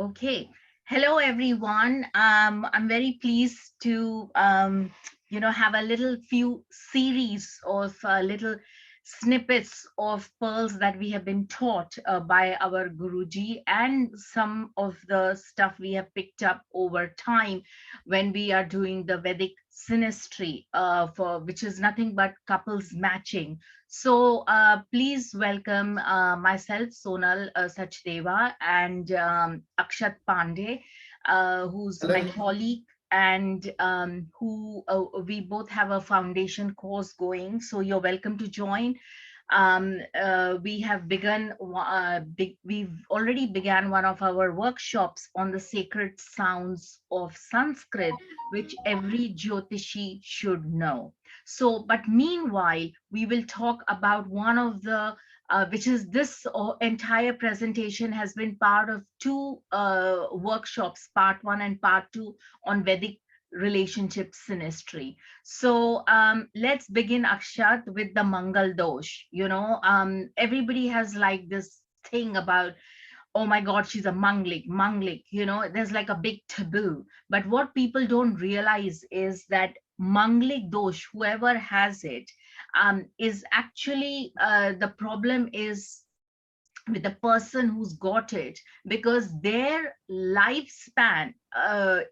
Okay. Hello, everyone. I'm very pleased to, have a little few series of little snippets of pearls that we have been taught by our Guruji, and some of the stuff we have picked up over time when we are doing the Vedic Synastry, for which is nothing but couples matching. So please welcome myself, Sonal Sachdeva, and Akshat Pandey, who's my Hello. colleague, and who we both have a foundation course going. So you're welcome to join. We have we've already began one of our workshops on the sacred sounds of Sanskrit, which every Jyotishi should know. So, but meanwhile, we will talk about one of the which is this entire presentation has been part of two workshops, part one and part two, on Vedic relationship synastry. So let's begin, Akshat, with the Mangal Dosh. Everybody has like this thing about, oh my God, she's a Manglik. There's like a big taboo. But what people don't realize is that Manglik dosh, whoever has it, is actually the problem is with the person who's got it, because their lifespan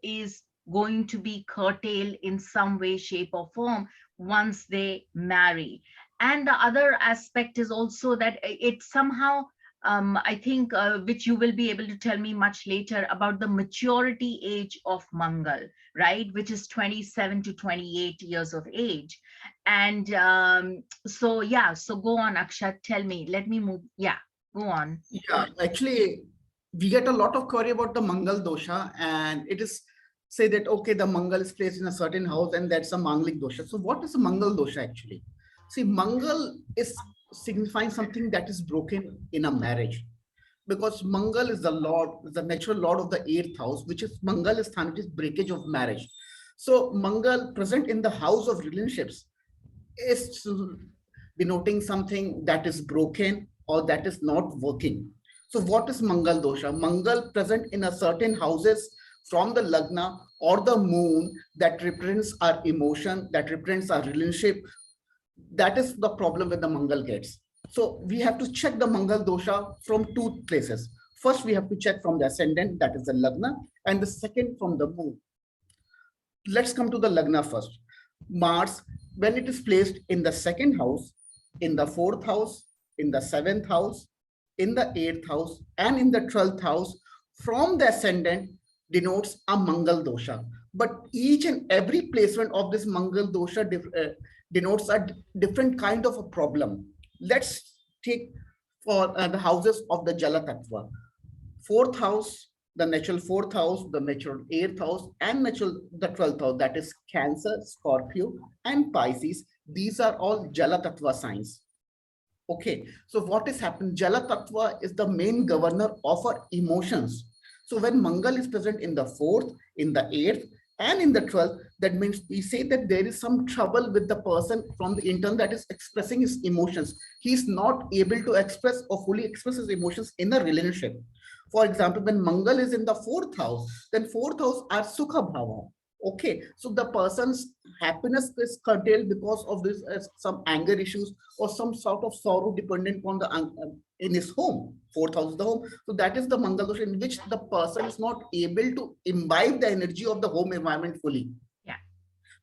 is going to be curtailed in some way, shape, or form once they marry. And the other aspect is also that it somehow, I think, which you will be able to tell me much later, about the maturity age of Mangal, right? Which is 27 to 28 years of age. And so, yeah, so go on, Akshat, tell me. Let me move. Yeah, go on. Yeah, actually, we get a lot of query about the Mangal dosha, and it is say that okay, the Mangal is placed in a certain house, and that's a Manglik dosha. So, what is a Mangal dosha actually? See, Mangal is signifying something that is broken in a marriage, because Mangal is the lord, the natural lord of the eighth house, which is Mangal is Sthan, which is breakage of marriage. So, Mangal present in the house of relationships is denoting something that is broken or that is not working. So what is Mangal dosha? Mangal present in a certain houses from the lagna or the moon that represents our emotion, that represents our relationship. That is the problem with the Mangal gets. So we have to check the Mangal dosha from two places. First, we have to check from the ascendant, that is the lagna, and the second from the moon. Let's come to the lagna first. Mars, when it is placed in the second house, in the fourth house, in the seventh house, in the eighth house, and in the 12th house, from the ascendant denotes a Mangal dosha. But each and every placement of this Mangal dosha denotes a different kind of a problem. Let's take for the houses of the Jala Tattva. Fourth house, the natural fourth house, the natural eighth house, and natural the 12th house, that is Cancer, Scorpio, and Pisces. These are all Jala Tattva signs. Okay, so what is happening? Jala Tattva is the main governor of our emotions. So when Mangal is present in the fourth, in the eighth, and in the 12th, that means we say that there is some trouble with the person from the internal that is expressing his emotions. He is not able to express or fully express his emotions in a relationship. For example, when Mangal is in the fourth house, then fourth house are Sukha Bhava. Okay, so the person's happiness is curtailed because of this some anger issues or some sort of sorrow dependent on the in his home. Fourth house is the home, so that is the Mangal dosha in which the person is not able to imbibe the energy of the home environment fully. Yeah.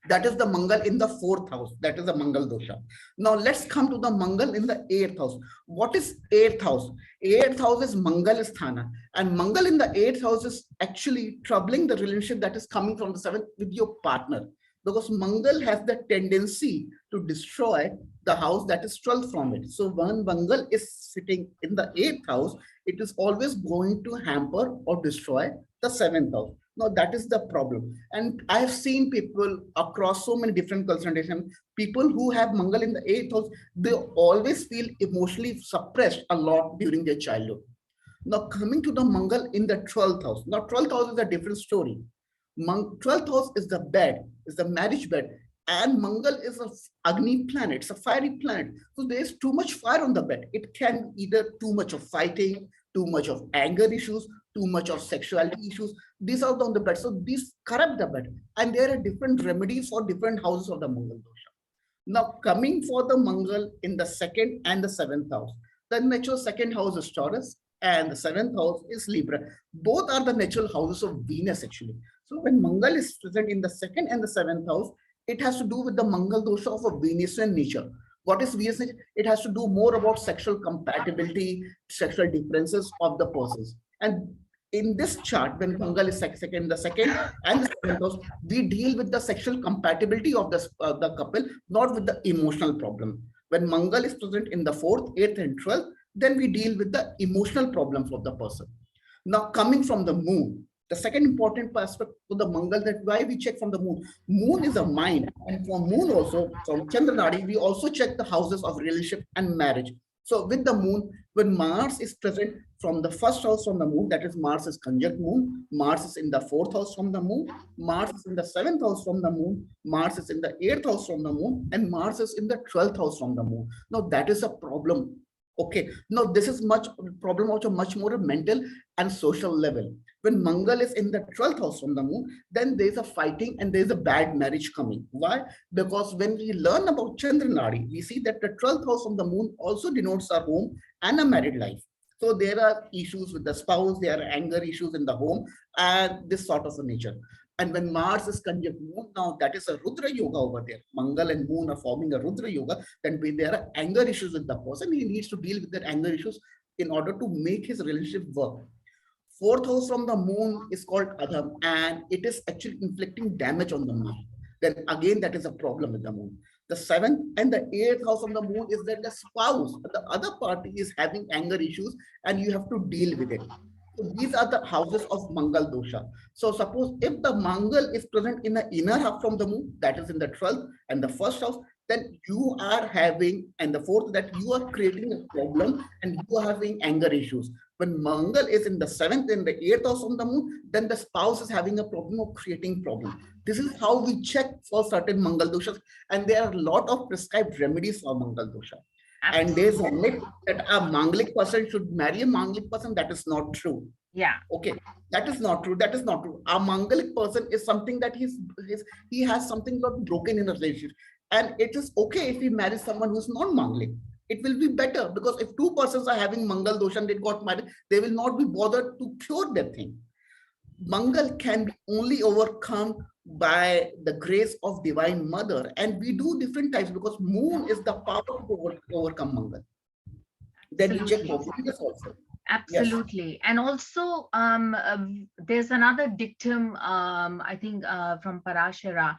That is the Mangal in the fourth house. That is the Mangal dosha. Now let's come to the Mangal in the eighth house. What is eighth house? Eighth house is Mangal Sthana, and Mangal in the eighth house is actually troubling the relationship that is coming from the seventh with your partner, because Mangal has the tendency to destroy the house that is 12th from it. So when Mangal is sitting in the eighth house, it is always going to hamper or destroy the seventh house. Now that is the problem. And I have seen people across so many different consultations, people who have Mangal in the eighth house, they always feel emotionally suppressed a lot during their childhood. Now coming to the Mangal in the 12th house. Now 12th house is a different story. 12th house is the bed, is the marriage bed. And Mangal is a Agni planet, it's a fiery planet. So there's too much fire on the bed. It can either too much of fighting, too much of anger issues, too much of sexuality issues. These are on the bed. So these corrupt the bed. And there are different remedies for different houses of the Mangal dosha. Now, coming for the Mangal in the second and the seventh house, the natural second house is Taurus and the seventh house is Libra. Both are the natural houses of Venus, actually. So, when Mangal is present in the second and the seventh house, it has to do with the Mangal dosha of a Venusian nature. What is Venus nature? It has to do more about sexual compatibility, sexual differences of the persons. And in this chart, when Mangal is second, the second and the seventh house, we deal with the sexual compatibility of the couple, not with the emotional problem. When Mangal is present in the fourth, eighth, and 12th, then we deal with the emotional problems of the person. Now, coming from the moon, the second important aspect of the Mangal, that why we check from the moon. Moon is a mind, and from moon also, from Chandranadi, we also check the houses of relationship and marriage. So with the moon, when Mars is present from the first house from the moon, that is Mars is conjunct moon, Mars is in the fourth house from the moon, Mars is in the seventh house from the moon, Mars is in the eighth house from the moon, and Mars is in the 12th house from the moon. Now that is a problem. Okay, now this is much problem also much more mental and social level. When Mangal is in the 12th house from the moon, then there's a fighting and there's a bad marriage coming. Why? Because when we learn about Chandranadi, we see that the 12th house from the moon also denotes our home and a married life. So there are issues with the spouse, there are anger issues in the home, and this sort of a nature. And when Mars is conjunct moon, now that is a Rudra yoga over there. Mangal and moon are forming a Rudra yoga. Then when there are anger issues with the person, he needs to deal with their anger issues in order to make his relationship work. Fourth house from the moon is called Adam, and it is actually inflicting damage on the moon. Then again, that is a problem with the moon. The seventh and the eighth house from the moon is that the spouse, the other party is having anger issues, and you have to deal with it. So these are the houses of Mangal dosha. So suppose if the Mangal is present in the inner half from the moon, that is in the 12th and the first house, then you are having, and the fourth, that you are creating a problem and you are having anger issues. When Mangal is in the seventh and the eighth house from the moon, then the spouse is having a problem of creating problem. This is how we check for certain Mangal doshas, and there are a lot of prescribed remedies for Mangal dosha. And there's a myth that a Manglik person should marry a Manglik person. That is not true. Yeah. Okay, that is not true. That is not true. A Mangalik person is something that he has something got broken in a relationship, and it is okay if he marries someone who's not Manglik. It will be better, because if two persons are having Mangal dosha and they got married, they will not be bothered to cure that thing. Mangal can be only overcome by the grace of Divine Mother, and we do different types because moon is the power to overcome Mangal. Then we check for Venus also. Absolutely. Yes. And also there's another dictum, I think from Parashara,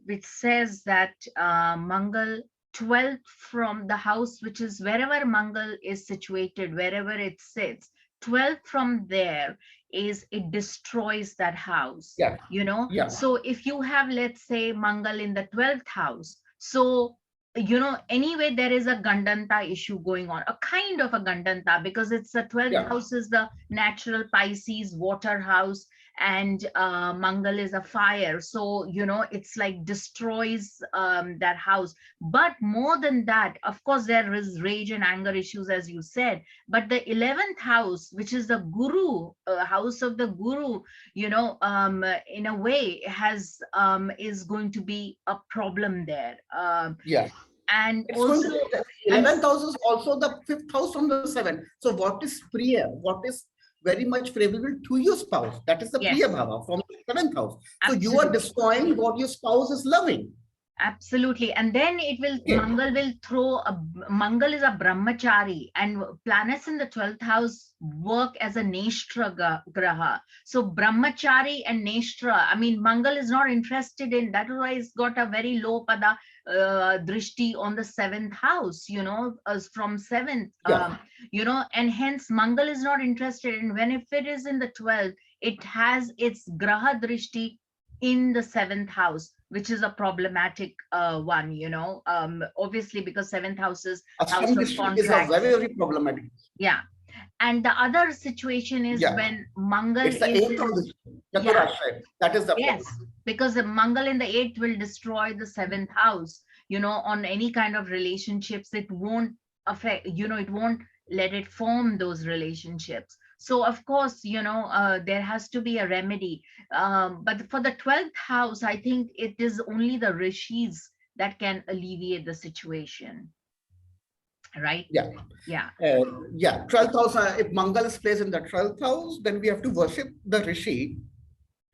which says that Mangal 12th from the house, which is wherever Mangal is situated, wherever it sits, 12th from there is it destroys that house. Yeah. You know? Yeah. So if you have, let's say, Mangal in the 12th house, so anyway, there is a Gandanta issue going on, a kind of a Gandanta, because it's the 12th house is the natural Pisces water house, and Mangal is a fire. So, it's like destroys that house. But more than that, of course, there is rage and anger issues, as you said. But the 11th house, which is the Guru, house of the Guru, in a way is going to be a problem there. And it's also, the 11th house is also the 5th house from the 7th. So what is Priya? What is very much favorable to your spouse? That is the Priya Bhava from the 7th house. So you are destroying what your spouse is loving. Absolutely. And then it will, Mangal will Mangal is a brahmachari, and planets in the 12th house work as a neshtra graha. So brahmachari and neshtra, I mean, Mangal is not interested in, that is why it's got a very low pada drishti on the 7th house, as from 7th, and hence Mangal is not interested in. When if it is in the 12th, it has its graha drishti in the 7th house, which is a problematic one, obviously, because 7th house is house of contracts. Is very problematic. Yeah. And the other situation is when Mangal is that is the yes, because the Mangal in the 8th will destroy the 7th house, on any kind of relationships. It won't affect, it won't let it form those relationships. So of course, there has to be a remedy. But for the 12th house, I think it is only the rishis that can alleviate the situation, right? Yeah. Yeah. Yeah, 12th house, if Mangal is placed in the 12th house, then we have to worship the Rishi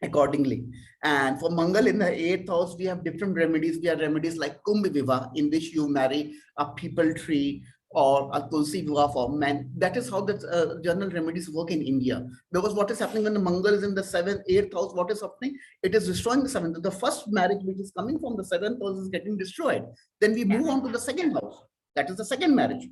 accordingly. And for Mangal in the 8th house, we have different remedies. We have remedies like Kumbh Viva, in which you marry a people tree or a Tulsi Viva for men. That is how the general remedies work in India. Because what is happening when the Mangal is in the 7th, 8th house, what is happening? It is destroying the 7th. The first marriage which is coming from the 7th house is getting destroyed. Then we Yeah. move on to the second house. That is the second marriage.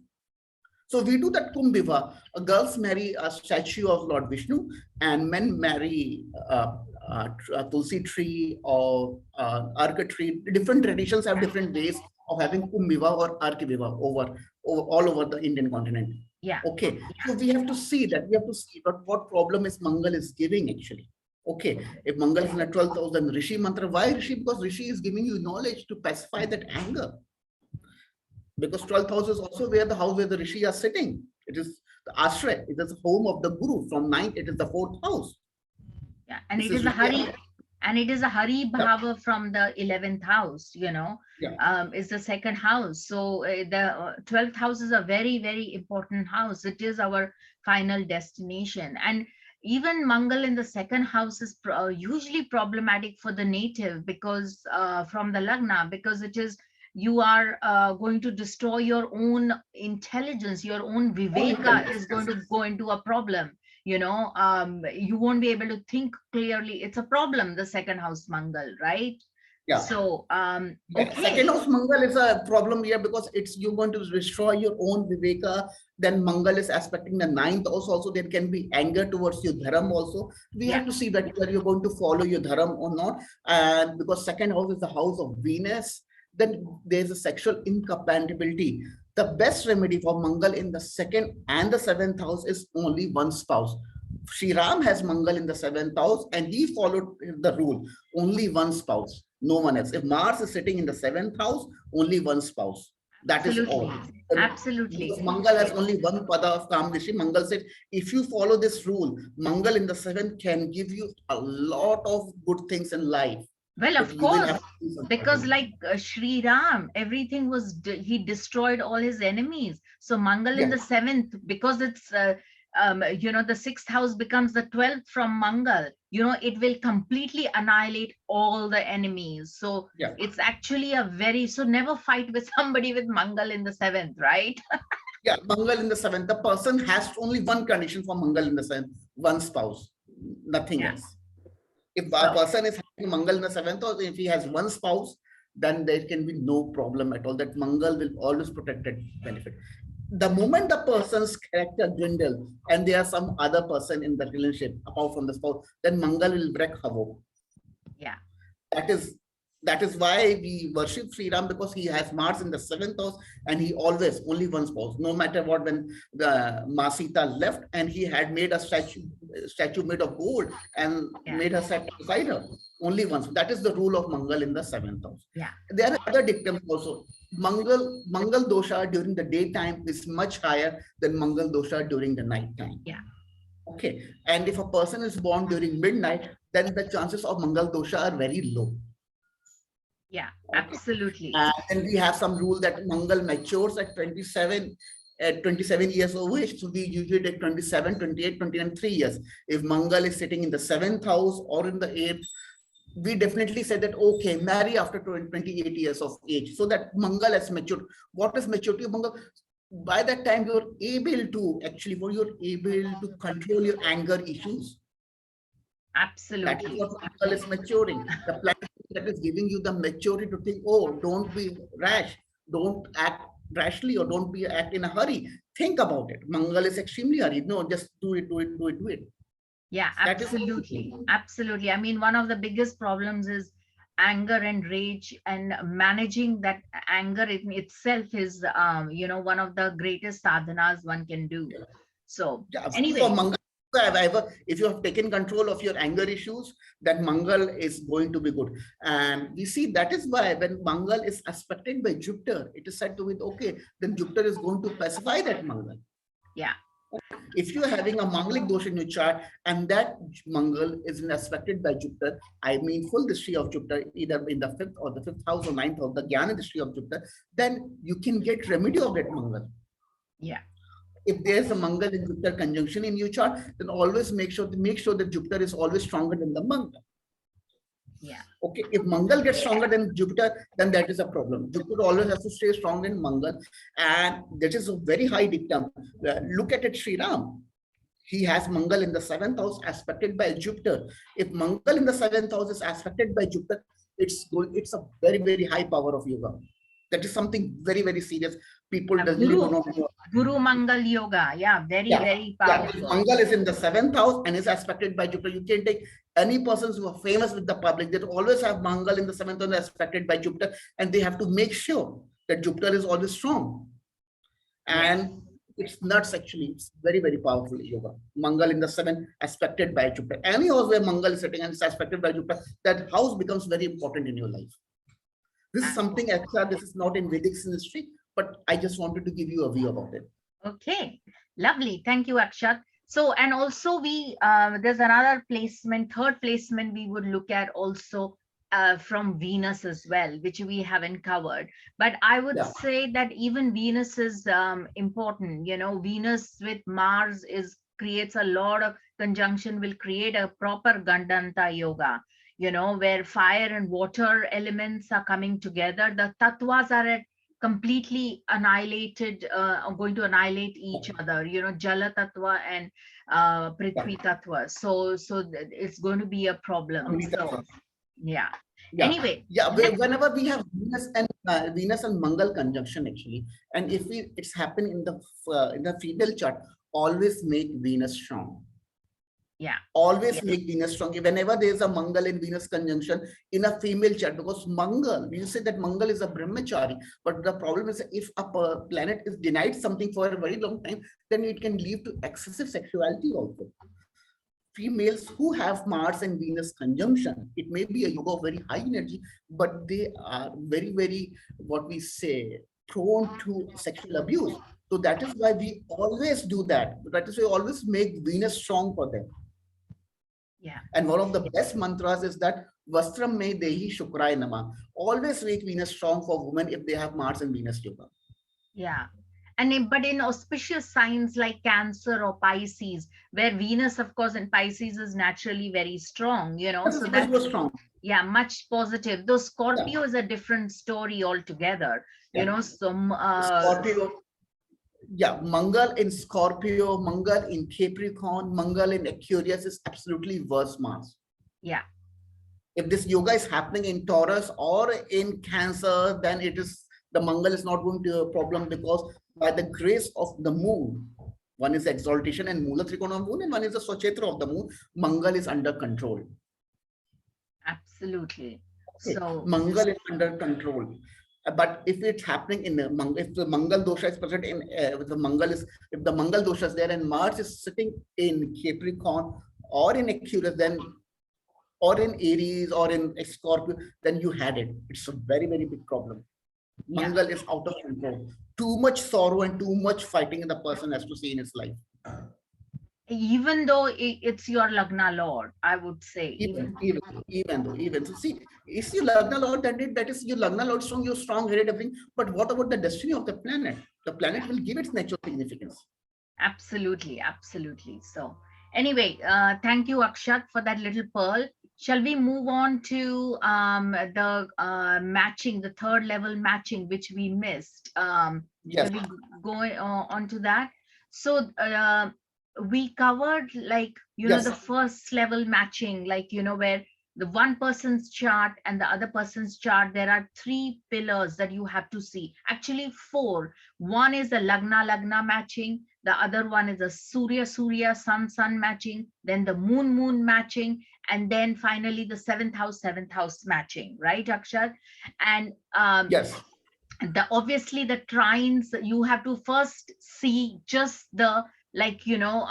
So we do that Kumbh Viva. Girls marry a statue of Lord Vishnu, and men marry a Tulsi tree or Arka tree. Different traditions have different ways of having Kumbh Viva or Arka Viva over all over the Indian continent. Yeah. Okay, so we have to see that. We have to see what problem is Mangal is giving actually. Okay, if Mangal is in a 12,000 Rishi mantra, why Rishi? Because Rishi is giving you knowledge to pacify that anger. Because 12th house is also where the house where the rishi are sitting. It is the ashray. It is the home of the guru. From ninth, it is the 4th house. Yeah, and This it is is a really hari, and it is a hari yeah, bhava from the 11th house, yeah, is the second house. So the 12th house is a very, very important house. It is our final destination. And even Mangal in the second house is usually problematic for the native, because from the Lagna, because it is, you are going to destroy your own intelligence, your own all viveka intelligence. is going to go into a problem. You won't be able to think clearly. It's a problem, the second house Mangal, right? Yeah. So Yeah, okay. second house Mangal is a problem here because it's you're going to destroy your own viveka. Then Mangal is aspecting the ninth house. Also, there can be anger towards your dharam. Also, we Yeah. have to see that whether you're going to follow your dharam or not. And because second house is the house of Venus, then there's a sexual incompatibility. The best remedy for Mangal in the second and the 7th house is only one spouse. Sri Ram has Mangal in the 7th house, and he followed the rule: only one spouse, no one else. If Mars is sitting in the 7th house, only one spouse. That is all. Absolutely. Absolutely. Because Mangal has only one pada of Kamrishi. Mangal said, if you follow this rule, Mangal in the 7th can give you a lot of good things in life, Well, but of you will course, have to do because something. like Sri Ram, everything was, he destroyed all his enemies. So Mangal in Yeah, the seventh, because it's, the sixth house becomes the 12th from Mangal, it will completely annihilate all the enemies. So yeah. it's actually a very, so never fight with somebody with Mangal in the seventh, right? Yeah, Mangal in the 7th. The person has only one condition for Mangal in the 7th, one spouse, nothing Yeah. else. If a So, person is having Mangal in the 7th house, if he has one spouse, then there can be no problem at all. That Mangal will always protect that benefit. The moment the person's character dwindle and there are some other person in the relationship apart from the spouse, then Mangal will wreak havoc. yeah. That is that is why we worship Sri Ram, because he has Mars in the 7th house and he always only one spouse. No matter what, when the Masita left and he had made a statue made of gold and Yeah. made her set beside her, only once. That is the rule of Mangal in the 7th house. Yeah. There are other dictums also. Mangal dosha during the daytime is much higher than Mangal dosha during the night time. Yeah. Okay, and if a person is born during midnight, then the chances of Mangal dosha are very low. Yeah. Okay. Absolutely. And we have some rule that Mangal matures at 27, at 27 years of age. So we usually take 27, 28, 29, 3 years. If Mangal is sitting in the 7th house or in the 8th, we definitely say that, okay, marry after 28 years of age, so that Mangal has matured. What is maturity of Mangal? By that time, you're able to actually, you're able to control your anger issues. That is Absolutely. what Mangal is maturing. The planet that is giving you the maturity to think, oh, don't be rash, don't act rashly, or don't be act in a hurry. Think about it. Mangal is extremely hurried. No, just do it, do it, do it, do it. Yeah, That is absolutely. Absolutely. I mean, one of the biggest problems is anger and rage, and managing that anger in itself is, one of the greatest sadhanas one can do. So, yeah. For anyway, Mangal, if you have taken control of your anger issues, that Mangal is going to be good. And we see that is why when Mangal is aspected by Jupiter, it is said to be okay, then Jupiter is going to pacify that Mangal. Yeah. If you're having a Mangalic dosha in your chart and that Mangal is aspected by Jupiter, I mean full distry of Jupiter, either in the fifth house or ninth house, the Jnana distry of Jupiter, then you can get remedy of that Mangal. Yeah. If there's a Mangal in Jupiter conjunction in your chart, then always make sure that Jupiter is always stronger than the Mangal. Yeah. Okay, if Mangal gets stronger than Jupiter, then that is a problem. Jupiter always has to stay strong in Mangal, and that is a very high dictum. Look at it, Sri Ram. He has Mangal in the seventh house aspected by Jupiter. If Mangal in the seventh house is aspected by Jupiter, it's a very, very high power of yoga. That is something very, very serious. People Yeah. doesn't do not know. Guru Mangal Yoga. Yeah. Very, Yeah, very yeah. If powerful. Mangal is in the seventh house and is aspected by Jupiter, you can take any persons who are famous with the public. They always have Mangal in the seventh house aspected by Jupiter, and they have to make sure that Jupiter is always strong. Yes. And it's nuts actually. It's very, very powerful yoga. Mangal in the seventh aspected by Jupiter. Any house where Mangal is sitting and it's aspected by Jupiter, that house becomes very important in your life. This is something extra. This is not in Vedic Synastry, but I just wanted to give you a view about it. Okay, lovely. Thank you, Akshat. So, and also there's another placement, third placement we would look at also from Venus as well, which we haven't covered. But I would Yeah. say that even Venus is important. You know, Venus with Mars creates a lot of conjunction, will create a proper Gandanta yoga, you know, where fire and water elements are coming together. The tattvas are at completely annihilated, are going to annihilate each other, you know, Jala Tattva and Prithvi Tattva. So it's going to be a problem. So, yeah. Yeah, Anyway, yeah. Whenever we have Venus and Mangal conjunction, actually, and if it's happened in the female chart, always make Venus strong. yeah, Always make Venus strong. Whenever there is a Mangal in Venus conjunction in a female chart, because Mangal, we say that Mangal is a brahmachari, but the problem is if a planet is denied something for a very long time, then it can lead to excessive sexuality also. Females who have Mars and Venus conjunction, it may be a yoga of very high energy, but they are very, very, what we say, prone to sexual abuse. So that is why we always do that. That is why we always make Venus strong for them. yeah. And one of the best mantras is that Vastram me dehi shukrai nama. Always make Venus strong for women if they have Mars and Venus yoga. Yeah. But in auspicious signs like Cancer or Pisces, where Venus, of course, in Pisces is naturally very strong, you know, so that's strong. Yeah, much positive. Though Scorpio is a different story altogether, you know. So Scorpio, yeah, Mangal in Scorpio, Mangal in Capricorn, Mangal in Aquarius is absolutely worse Mars. Yeah. If this yoga is happening in Taurus or in Cancer, then the Mangal is not going to be a problem, because by the grace of the moon, one is exaltation and Mula Trikona of moon, and one is the Swachetra of the moon, Mangal is under control. Absolutely. Okay. So Mangal is under control. But if it's happening if the Mangal dosha is present in if the Mangal dosha is there and Mars is sitting in Capricorn or in Aquarius, then or in Aries or in Scorpio, then you had it. It's a very, very big problem. yeah. Mangal is out of control. Too much sorrow and too much fighting the person has to see in his life. Even though it's your Lagna Lord, I would say. Even though. So see, is your Lagna Lord, that is your Lagna Lord strong, you're strong-headed, everything. But what about the destiny of the planet? The planet will give its natural significance. Absolutely, absolutely. So anyway, thank you, Akshat, for that little pearl. Shall we move on to the matching, the third level matching, which we missed? Yes. Shall we go on to that? So we covered, like, you know, the first level matching, like, you know, where the one person's chart and the other person's chart, there are three pillars that you have to see. Actually, four. One is the Lagna matching. The other one is the Surya Sun matching. Then the Moon matching. And then finally the seventh house matching, right, Akshat? And yes. Obviously the trines, you have to first see just the, like, you know,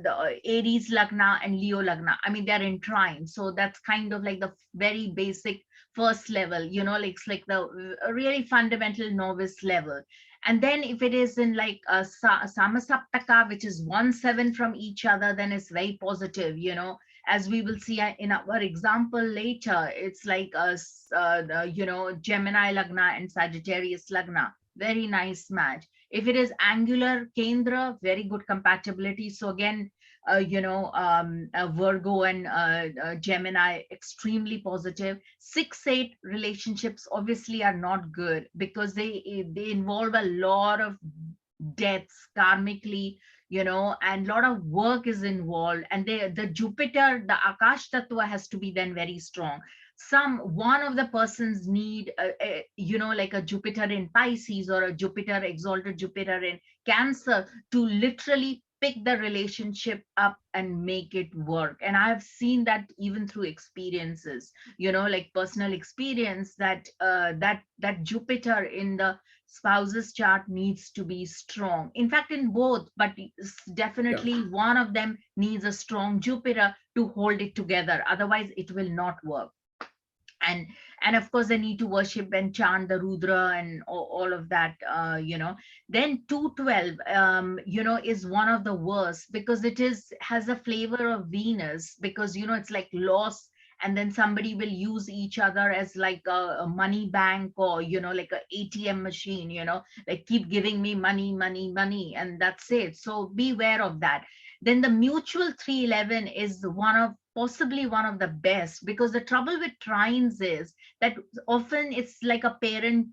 the Aries Lagna and Leo Lagna. I mean, they're in trine. So that's kind of like the very basic first level, like it's like the really fundamental novice level. And then if it is in like a samasaptaka, which is 1-7 from each other, then it's very positive, as we will see in our example later. It's like Gemini lagna and Sagittarius lagna, very nice match. If it is angular kendra, very good compatibility. So again, Virgo and Gemini, extremely positive. 6-8 relationships obviously are not good because they involve a lot of deaths karmically, and a lot of work is involved. And the Jupiter, the Akash Tattva has to be then very strong. One of the persons need, like a Jupiter in Pisces or a Jupiter, exalted Jupiter in Cancer, to literally pick the relationship up and make it work. And I have seen that even through experiences, like personal experience, that Jupiter in the spouse's chart needs to be strong. In fact, in both, but Yeah. definitely one of them needs a strong Jupiter to hold it together. Otherwise, it will not work. and and of course they need to worship and chant the Rudra and all of that. Then 212, is one of the worst because it has a flavor of Venus, because it's like loss. And then somebody will use each other as like a money bank, or like a ATM machine, like keep giving me money, money, money, and that's it. So beware of that. Then the mutual 311 is possibly one of the best, because the trouble with trines is that often it's like a parent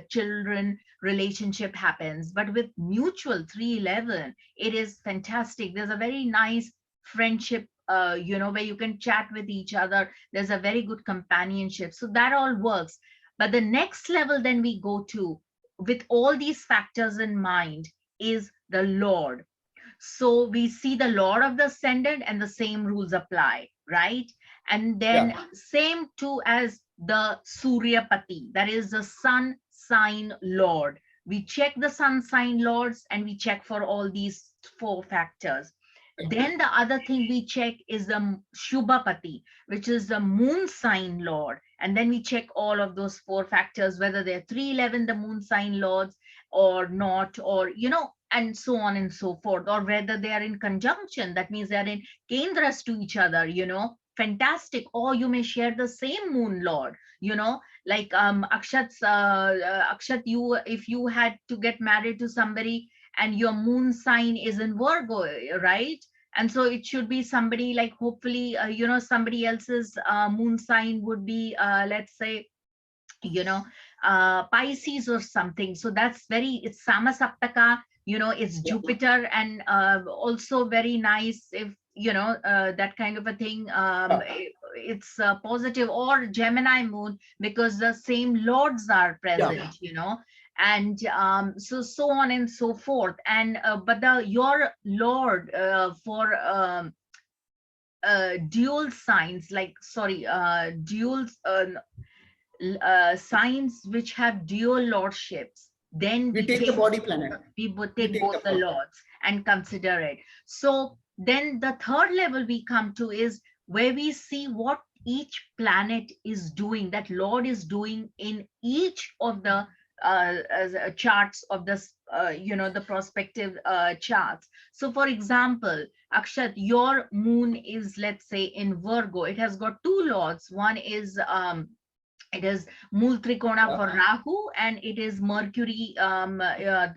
children relationship happens, but with mutual 311 it is fantastic. There's a very nice friendship, where you can chat with each other. There's a very good companionship, so that all works. But the next level then we go to, with all these factors in mind, is the Lord. So we see the Lord of the Ascendant, and the same rules apply, right? And then Yeah. same too as the Suryapati, that is the sun sign Lord. We check the sun sign Lords, and we check for all these 4 factors. Then the other thing we check is the Shubhapati, which is the moon sign Lord. And then we check all of those 4 factors, whether they're 311, the moon sign Lords, or not, or, and so on and so forth, or whether they are in conjunction. That means they're in kendras to each other, fantastic. Or you may share the same moon Lord, like Akshat, you, if you had to get married to somebody and your moon sign is in Virgo, right? And so it should be somebody like, hopefully, somebody else's moon sign would be, let's say, you know Pisces or something. So that's it's Samasaptaka, it's Yeah. Jupiter. And also very nice if, that kind of a thing. Yeah. It's positive. Or Gemini moon, because the same lords are Yeah. present, and so on and so forth. And but the your lord, for dual signs, like, sorry, dual signs which have dual lordships, then We we take the take body planet. We take take both the the body. lords and consider it. So then the third level we come to is where we see what each planet is doing, that lord is doing in each of the charts of this, the prospective charts. So for example, Akshat, your moon is, let's say, in Virgo. It has got 2 lords. One is it is Mool Trikona Yeah. for Rahu, and it is Mercury,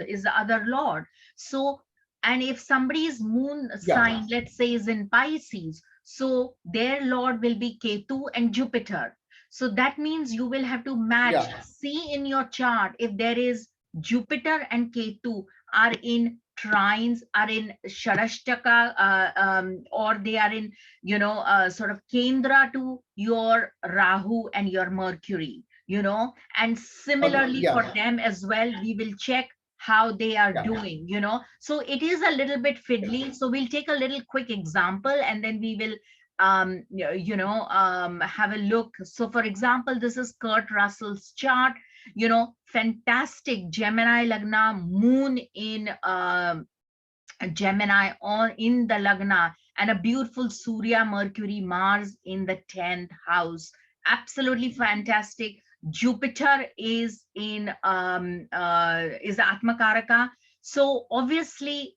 is the other lord. So, and if somebody's moon Yeah. sign, let's say, is in Pisces, so their lord will be Ketu and Jupiter. So that means you will have to match, Yeah. see in your chart if there is Jupiter and Ketu are in trines, are in Sharashtaka, or they are in, sort of Kendra to your Rahu and your Mercury, and Okay. similarly for Yeah. them as well, we will check how they are Yeah. doing, so it is a little bit Yeah. fiddly. So we'll take a little quick example, and then we will have a look. So for example, this is Kurt Russell's chart, fantastic Gemini lagna, moon in Gemini on in the Lagna, and a beautiful Surya Mercury Mars in the 10th house. Absolutely fantastic. Jupiter is in is Atmakaraka. So obviously,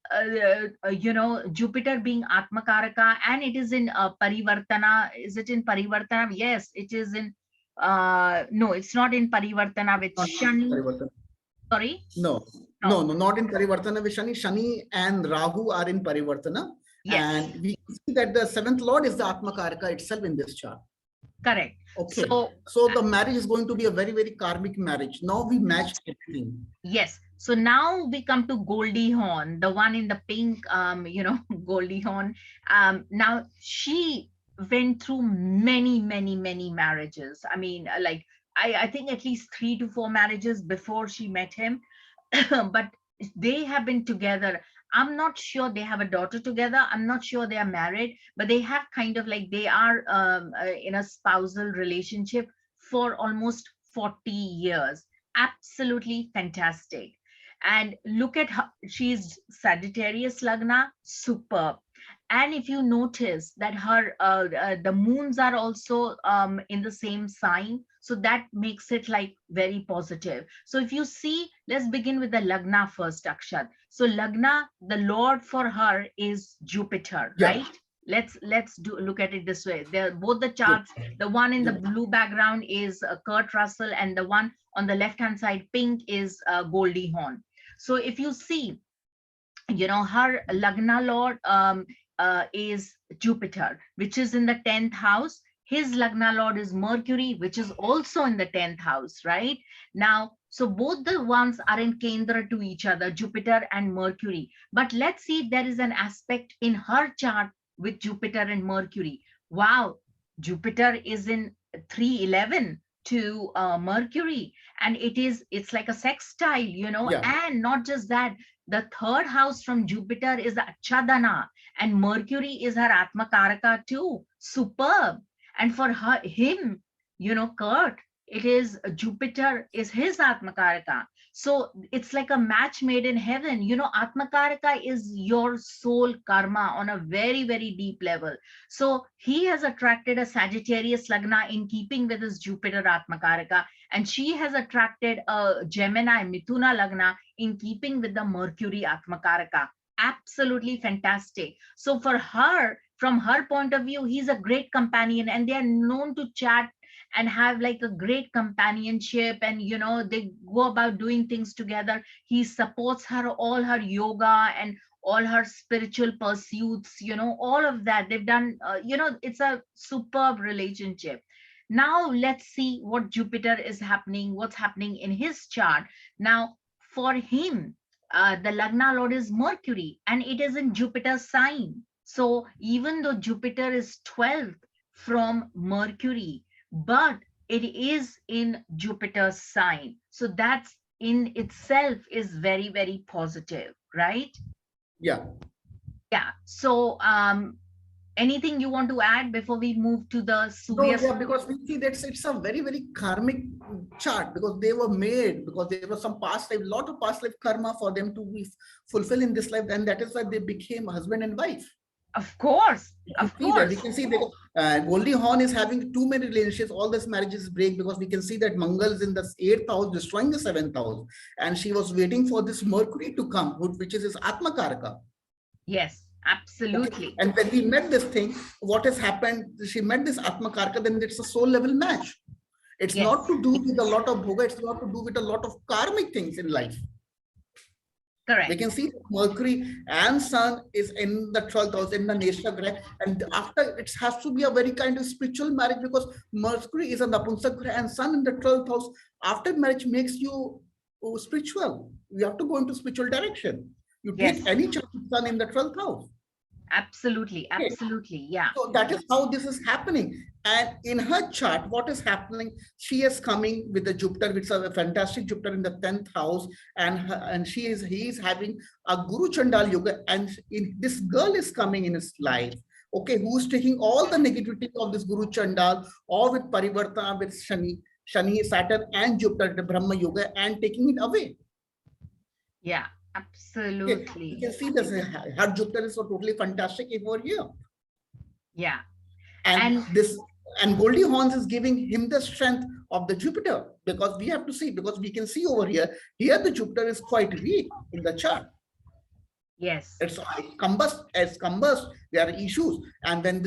Jupiter being Atmakaraka, and it is in Parivartana. Is it in Parivartana? Yes, it is in. No, it's not in Parivartana with Not Shani. Parivartana. Sorry, No, no. not in Parivartana with Shani. Shani and Rahu are in Parivartana. Yes, And we see that the seventh lord is the Atmakaraka itself in this chart. correct. Okay. So So the marriage is going to be a very, very karmic marriage. Now we matched everything. yes. So now we come to Goldie Hawn, the one in the pink, Goldie Hawn. Now she went through many, many, many marriages. I mean, like I think at least 3 to 4 marriages before she met him. But they have been together. I'm not sure they have a daughter together. I'm not sure they are married, but they have kind of like they are in a spousal relationship for almost 40 years. Absolutely fantastic. And look at her, she's Sagittarius Lagna, superb. And if you notice that her the moons are also in the same sign, so that makes it like very positive. So if you see, let's begin with the Lagna first, Akshat. So Lagna, the lord for her is Jupiter, Yeah. right? Let's do look at it this way. They're both the Good. charts. The one in the Yeah. blue background is Kurt Russell, and the one on the left hand side pink is Goldie Hawn. So if you see, her Lagna lord is Jupiter, which is in the 10th house. His Lagna lord is Mercury, which is also in the 10th house, right? Now, so both the ones are in Kendra to each other, Jupiter and Mercury. But let's see if there is an aspect in her chart with Jupiter and Mercury. Wow, Jupiter is in 311 to Mercury, and it's like a sextile, Yeah. and not just that, the third house from Jupiter is Achadana, and Mercury is her Atmakaraka too. Superb. And for him, Kurt, it is Jupiter is his Atmakaraka. So it's like a match made in heaven. Atmakaraka is your soul karma on a very, very deep level. So he has attracted a Sagittarius Lagna in keeping with his Jupiter Atmakaraka, and she has attracted a Gemini Mithuna Lagna in keeping with the Mercury Atmakaraka. Absolutely fantastic. So for her, from her point of view, he's a great companion, and they are known to chat and have like a great companionship, and they go about doing things together. He supports her all her yoga and all her spiritual pursuits, all of that they've done. It's a superb relationship. Now let's see what Jupiter is happening, what's happening in his chart. Now for him, the Lagna Lord is Mercury, and it is in Jupiter's sign. So even though Jupiter is 12th from Mercury, but it is in Jupiter's sign. So that's in itself is very, very positive, right? Yeah. Yeah. So anything you want to add before we move to the No, Surya? yeah, because we see that it's a very, very karmic chart because they were made, because there was some past life, lot of past life karma for them to be fulfilled in this life, and that is why they became husband and wife. Of course, We can of see that. We course. can see that Goldie Hawn is having too many relationships. All these marriages break because we can see that Mangal is in the 8th house, destroying the 7th house, and she was waiting for this Mercury to come, which is his Atma Karaka. Yes, Okay. absolutely. And when we met this thing, what has happened? She met this Atma Karka, then it's a soul level match. It's Yes, not to do with a lot of bhoga, it's not to do with a lot of karmic things in life. We correct. can see Mercury and Sun is in the 12th house, in the Nesha Graha, and after it has to be a very kind of spiritual marriage because Mercury is a Napunsak Graha and Sun in the 12th house. After marriage makes you spiritual. You have to go into spiritual direction. You Yes, take any chart with Sun in the 12th house. absolutely, Okay. absolutely. Yeah. So that is how this is happening. And in her chart, what is happening? She is coming with the Jupiter, which is a fantastic Jupiter in the 10th house, and he is having a Guru Chandal Yoga, and this girl is coming in his life. Okay, who's taking all the negativity of this Guru Chandal, or with Parivartana, with Shani, Saturn, and Jupiter, the Brahma Yoga, and taking it away. Yeah, Okay, you absolutely. can see this. Her Jupiter is so totally fantastic over here. Yeah. And And this And Goldie Horns is giving him the strength of the Jupiter, because we have to see, because we can see over here the Jupiter is quite weak in the chart. Yes. It's combust. There are issues. And when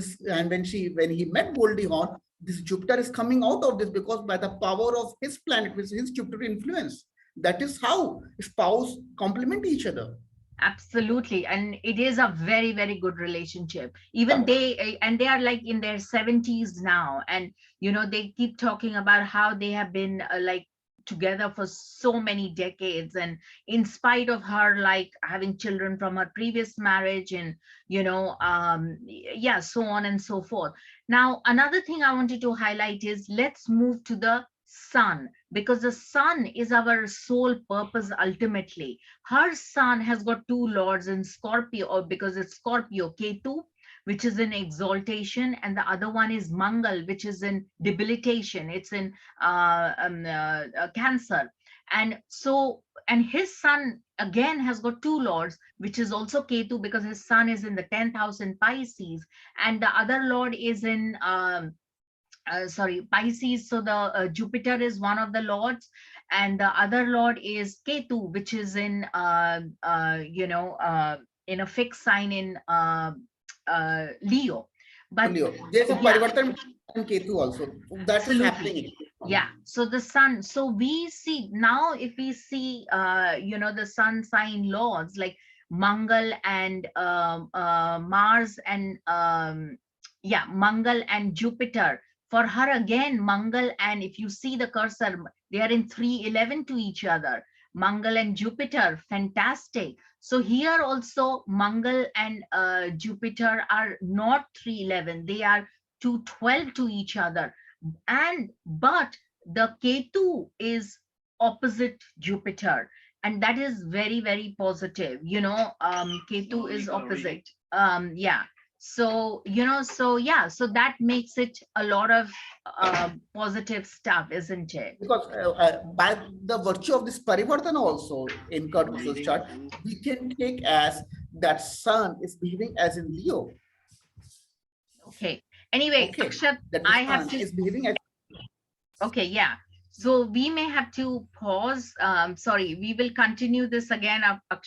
he met Goldie Hawn, this Jupiter is coming out of this, because by the power of his planet, which is his Jupiter influence, that is how spouse complement each other. Absolutely. And it is a very, very good relationship. Even they are like in their 70s now. And, they keep talking about how they have been like together for so many decades. And in spite of her, like having children from her previous marriage and, yeah, so on and so forth. Now, another thing I wanted to highlight is let's move to the sun, because the sun is our sole purpose ultimately. Her sun has got two lords in Scorpio, or because it's Scorpio, Ketu, which is in exaltation, and the other one is Mangal, which is in debilitation. It's in Cancer. And his sun again has got two lords, which is also Ketu, because his sun is in the 10th house in Pisces, and the other lord is in Pisces. So the Jupiter is one of the lords, and the other lord is Ketu, which is in in a fixed sign in Leo. But Leo. There's a yeah, Parivartan and Ketu also. That is absolutely. happening. Yeah, so the sun, so we see now, if we see the sun sign lords like Mangal and Mars and Mangal and Jupiter. For her again, Mangal, and if you see the cursor, they are in 311 to each other. Mangal and Jupiter, fantastic. So here also Mangal and Jupiter are not 311, they are 212 to each other. And but the Ketu is opposite Jupiter, and that is very, very positive. Ketu is opposite. Yeah. So so that makes it a lot of positive stuff, isn't it? Because by the virtue of this Parivartana also in Kurt Russell's chart, we can take as that sun is behaving as in Leo. Okay. Anyway, Okay, Akshat, that the I have sun to. is behaving as. Okay, yeah. So we may have to pause. Sorry, we will continue this again, Akshat.